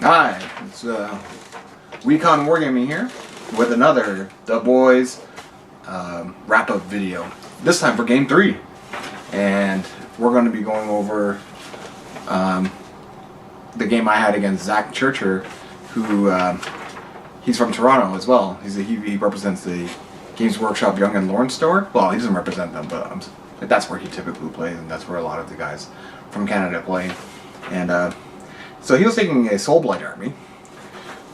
Hi, it's Recon Wargaming here with another DaBoyz wrap-up video. This time for Game 3, and we're going to be going over the game I had against Zach Churcher, who he's from Toronto as well. He represents the Games Workshop Young and Lawrence store. Well, he doesn't represent them, but that's where he typically plays, and that's where a lot of the guys from Canada play. And so he was taking a Soulblight army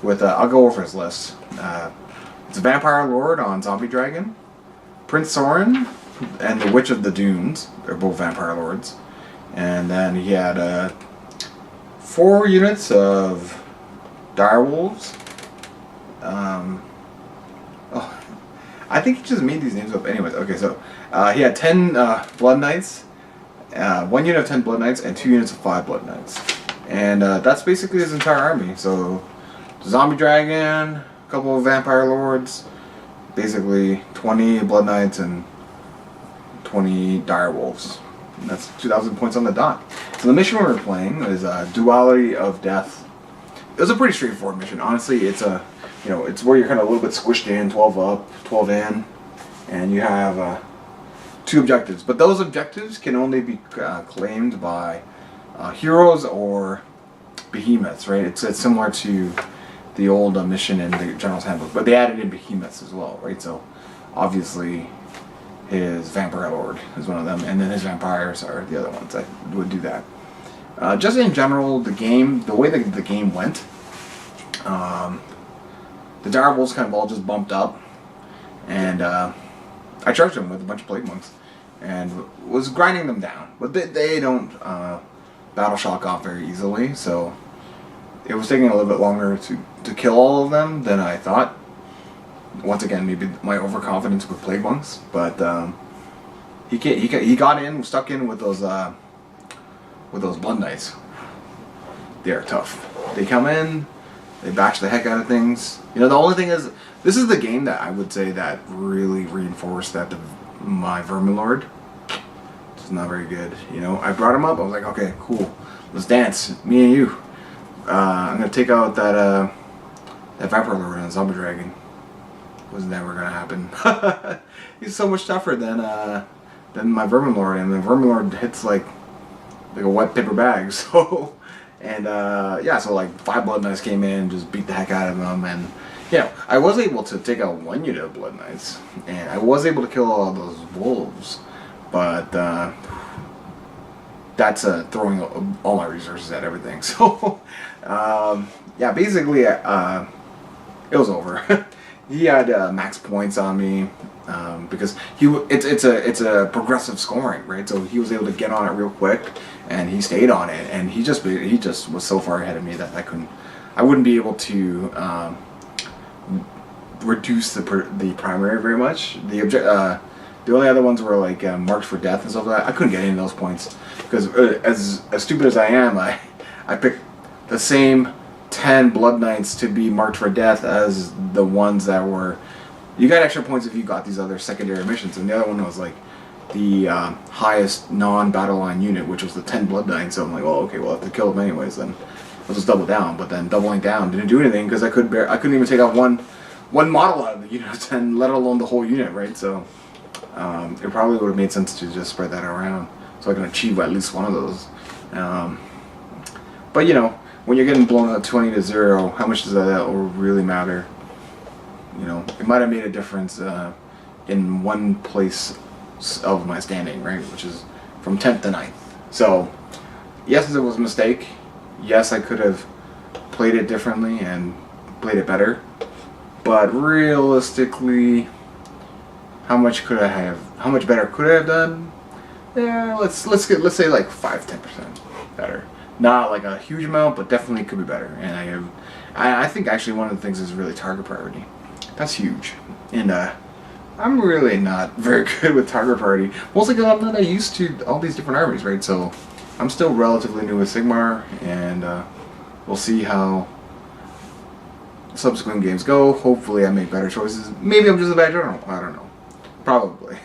with, I'll go over his list. It's a Vampire Lord on Zombie Dragon, Prince Sorin, and the Witch of the Dunes. They're both Vampire Lords. And then he had 4 units of Direwolves. I think he just made these names up. Anyways, okay, so he had 10 Blood Knights, 1 unit of 10 Blood Knights, and 2 units of 5 Blood Knights. And that's basically his entire army. So, Zombie Dragon, a couple of Vampire Lords, basically 20 Blood Knights and 20 Direwolves. And that's 2,000 points on the dot. So the mission we were playing is Duality of Death. It was a pretty straightforward mission. Honestly, it's it's where you're kind of a little bit squished in, 12 up, 12 in, and you have 2 objectives. But those objectives can only be claimed by heroes or behemoths, right? It's similar to the old mission in the General's Handbook, but they added in behemoths as well, right? So obviously his Vampire Lord is one of them, and then his vampires are the other ones that would do that. Just in general, the way the game went, the Direwolves kind of all just bumped up, and I charged them with a bunch of Plague Monks and was grinding them down, but they don't battle shock off very easily, so it was taking a little bit longer to kill all of them than I thought. Once again, maybe my overconfidence with Plague Monks, but he got in, stuck in with those Blood Knights. They're tough. They come in, they bash the heck out of things. The only thing is, this is the game that I would say that really reinforced that my Vermin Lord is not very good. I brought him up. I was like, okay, cool, let's dance, me and you. I'm gonna take out that Vampire Lord and Zombie Dragon. Was never gonna happen. He's so much tougher than my Vermin Lord, and the Vermin Lord hits like a wet paper bag. So, and yeah, so like 5 Blood Knights came in, just beat the heck out of them, and I was able to take out 1 unit of Blood Knights, and I was able to kill all those wolves, but that's throwing all my resources at everything. So, yeah, basically, it was over. He had max points on me because it's a progressive scoring, right? So he was able to get on it real quick, and he stayed on it, and he just was so far ahead of me that I wouldn't be able to reduce the primary very much. The only other ones were like marked for death and stuff like that. I couldn't get any of those points because as stupid as I am, I picked the same 10 Blood Knights to be marked for death as the ones that were. You got extra points if you got these other secondary missions, and the other one was like the highest non-battle line unit, which was the 10 Blood Knights. So I'm like, well, okay, we'll have to kill them anyways. Then we'll just double down. But then doubling down didn't do anything because I couldn't even take out one model out of the unit of 10, let alone the whole unit, right? So it probably would have made sense to just spread that around so I can achieve at least one of those. But when you're getting blown up 20-0, how much does that really matter? It might have made a difference in one place of my standing, right? Which is from 10th to 9th. So, yes, it was a mistake. Yes, I could have played it differently and played it better. But realistically, how much better could I have done? Yeah, let's say like 5-10% better. Not like a huge amount, but definitely could be better. And I think actually one of the things is really target priority. That's huge. And I'm really not very good with target priority. Mostly because I'm not used to all these different armies, right? So I'm still relatively new with Sigmar, and we'll see how subsequent games go. Hopefully I make better choices. Maybe I'm just a bad general. I don't know. Probably.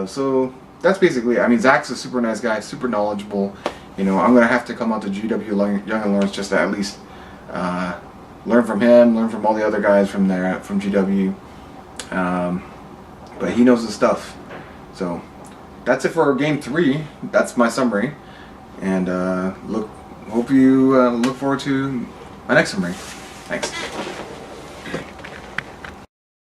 So that's basically, Zach's a super nice guy, super knowledgeable, you know, I'm gonna have to come out to GW Young and Lawrence just to at least learn from him, learn from all the other guys from there from GW. But he knows his stuff. So that's it for game 3. That's my summary. And hope you look forward to my next summary. Thanks.